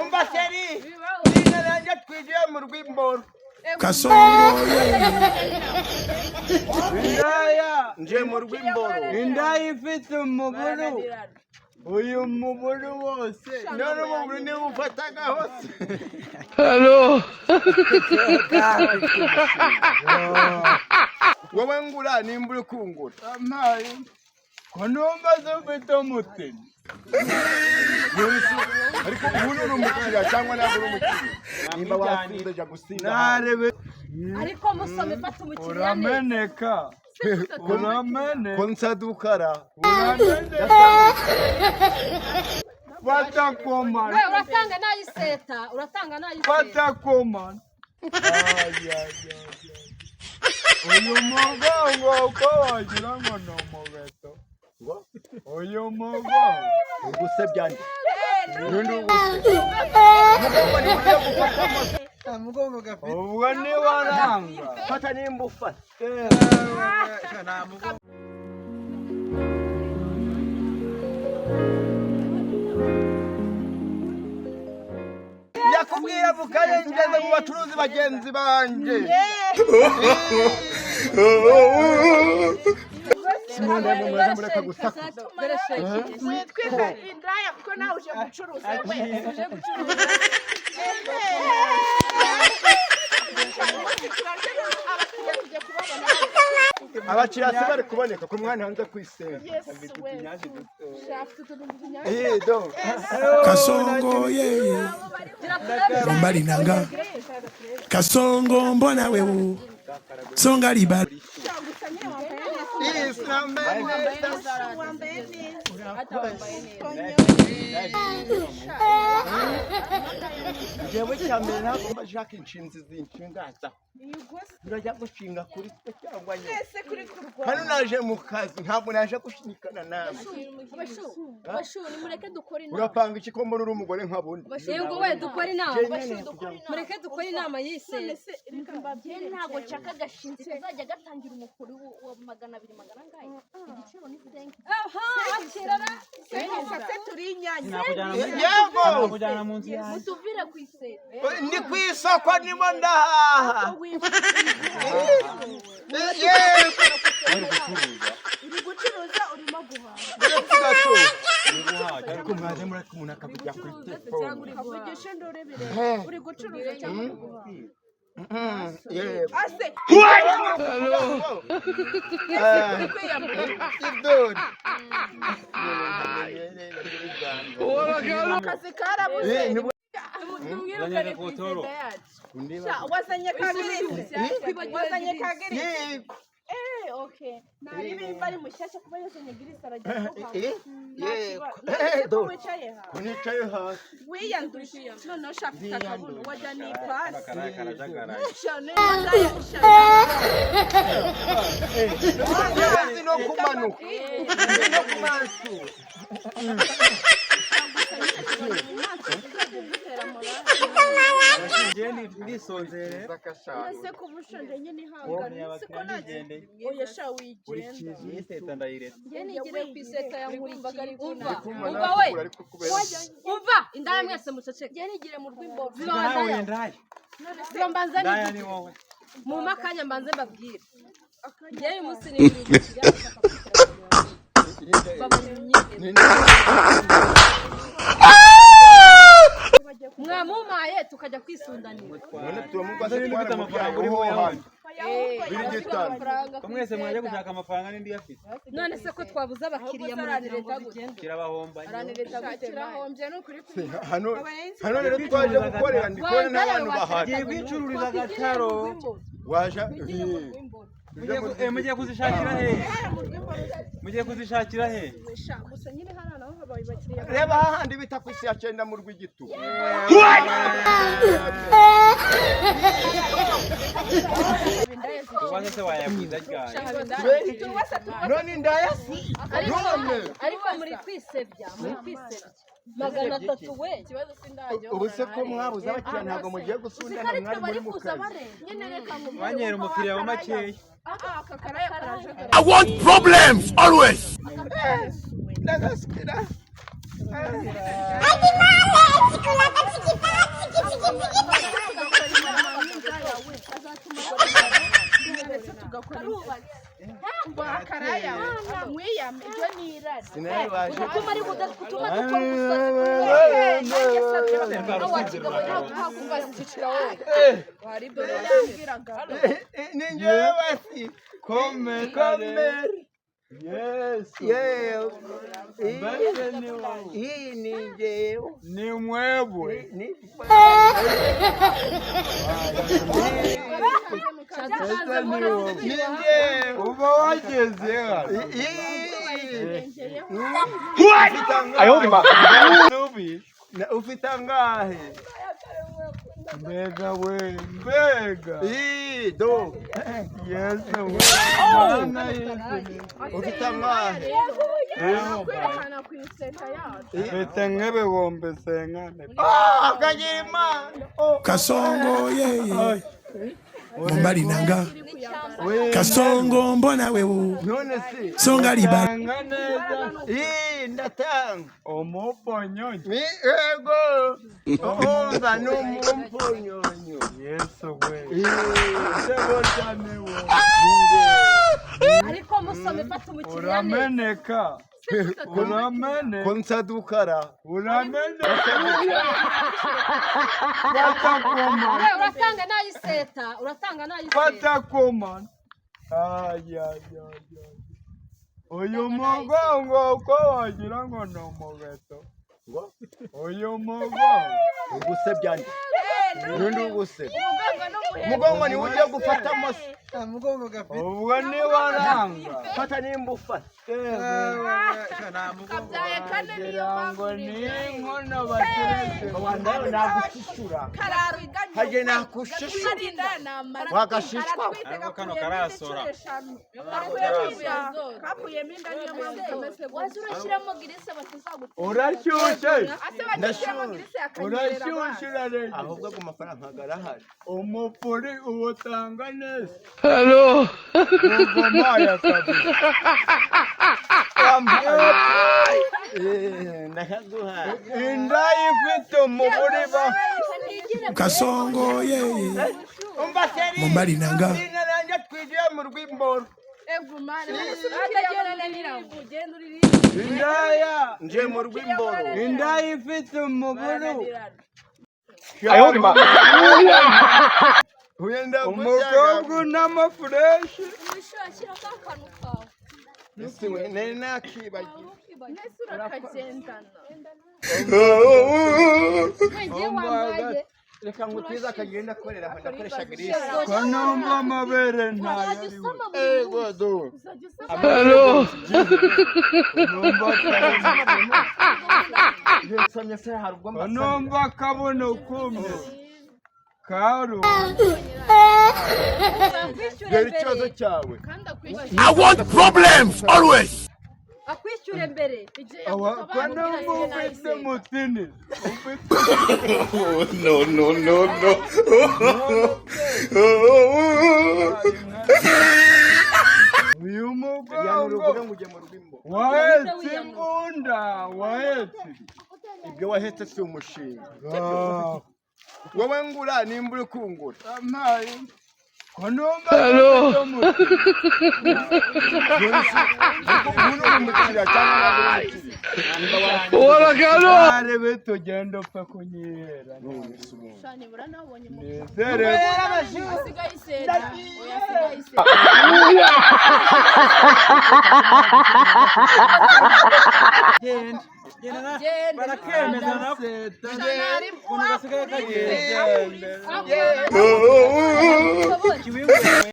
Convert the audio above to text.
umva seri nina nanje twigiye mu rwimboro Kasongo indaya nje mu rwimboro indaya ifite umuburu uyu muburu wose none umuburu ni ufataga hose Hello wowe ngura nimbura kungura amaye konombaze ufite umutima ariko ubu ni umukiriya cyangwa ntabwo uri umukiriya nimba wasinze jya gusinda narebe ariko musome fata umukiriya urameneka urameneka ko nsadukara fata komana wewe uratanga nayiseta fata komana uyu mugongo uko wagira ngo ni umubeto uyu mugongo ugusebya nde ubwo ni waranga fata nimba ufata yakubwira mukarengeze mu bacuruzi bagenzi banje Simone mumeze mureka gusaka twitwe indaya kuko nawe uje gucuruza abakiriya se bari kuboneka ku mwana hanze kwisera Kasongo yeye Mbali nanga Kasongo mbona wewe Songa libala jewe cyambere ntabwo bashaka inshinzi zinshingaza urajya gushinga kuri twe cyangwa hano naje mu kazi ntabwo naje gushinikana nawe bashuri mureke dukora inama urapanga iki ko mbona uri umugore nkabundi yego we dukora inama mureke dukora inama yise ntabwo nshaka agashinzi kazajya gatangira umukuru wa 200 ngahe igiciro ni frank akirara se turi inyanya yego kujyana mu nzira mutuvire ku iseta ndi ku isoko ndimo ndahaha uri gucuruza urimo guhaha ariko mwaje mureka umuntu akavujya kuri telefone uvugisha ndorebere uri gucuruza cyangwa guhaha ase akazi karabuze wazanye kagiri okay nari bimba ari mushyashya kuba yazanye girisi aragiye kunicaye hasi wiyandushe none ushaka akabuno wajya ni pasi no kumanuka no kumanuka ndisonzere ese kubushonje nyine hangana siko nagende oya sha wigenda iseta ndayireta nigire ku iseta ya nkurikiye umva we umva indaya mwese muceceke nigire mu rw'imboro nawe ndaya ziba mbanza ndaya ni wowe mu makanya mbanze mbabwire ngewe umunsi ni mwamumaye tukajya kwisundanira none turamubaze twara amafaranga uriho hano mwese mwaje gushaka amafaranga n'indi yafite none se ko twabuze abakiriya muri leta gutya kirabahomba kirahombye n'ukuri hano rero twaje gukorera ndikora n'abantu bahari giye kwicururiza agataro waje mugiye kuzishakira he mugiye kuzishakira he gusa nyine hano naho habaye bakiriya reba hahandi bita ku isi ya 9 mu rw'igitu ubanze se wayabwiza ryari none ndayasi ariko muri kwisebya 300 we ubu se ko mwabuze abakiriya ntabwo mugiye gusundana mwari muri mu kazi banyera umukiriya wa makeya I want problems always ndagaskira Sinari waje. utuma ari kutuma dukora ubusazi Ni njyewe basi. Come. Yes. Yeah. Mbese ni wowe. Hii ni njyewe. Ni mwebwe. Sasa ni wowe. Ni njyewe. Uba wageze hano. Ufite angahe? Mbega we, mbega. Do. Yesu we. Mana Yesu. Ufite angahe? Mfite nk'ibihumbi senkane. Kagira Imana. Kasongo yeye Mumbali nanga Kasongo mbona wewe None si. Songa liba Tanga neza. Ndatanga. Umuponyonyi. Ego. Oza n'umumponyonyo. Yesu we. Sebo cyane we. ariko musome fata umukiriya Urameneka. Urameneka. Konsadukara. Urameneka. Fata koma. uratanga nayiseta Fata koma. Uyu mugongo ko wagira ngo ni umubeto. Uyu mugongo. Ubuse byande. Nundi ubuse. Mugongo ni uje gufatamo se. Mugongo gafite. Ubwo ni waranga. Fata nimba ufata. kabyaye kane niyo Ngo ni inkono bateretse. Wandayo nagushishura. Haje nakushishura. Wagashishwa. Kano karasora. kapuyemo inda niyo mpamvu kameze wazi urashyiramo girese batazagutera Urashyushye. urashyushye Urashyushye urarenge. Ahubwo ku mafaranga garahari. Umupuri ubutanga neza. Hello. Ngomaya kabisa. Nakaguha. Inda ifite umuburi ba. Kasongo yeye Umbaseri. Mumbali nanga Naranje twigiye mu rwimboro. Indaya. Nje mu rwimboro. Inda ifite umuburi. Uyenda Umukobwa n'amafureshi. umushyira akantu kawe Nisiwe nari nakibagiwe. ngiye wambaye Reka ngutiza akagenda akorera aho ndakoresha grise. Ko numva amabere ntayo wajya ariwe. usoma mu Ego do. Numva Yesomye se hari ubwo ko numva akabuno kumye. Karu. Gari ikibazo cyawe. I want problems always akwishyure mbere Ko numva ufite mutini. Uyu mugongo Ujye mu rwimbo. wahetse imbunda. Wahetse. Ibyo wahetse si umushinga. Wowe ngura nimba uri kungura. Amayi. Ko numva ufite mutini. Umuntu uri umukiriya cyangwa ntabwo uri umukiriya. Arebe tugenda upfa kunyihera. Nezere. asigaye iseta Barakemeza nako. Ukuntu gasigaye kagenda. akwishyure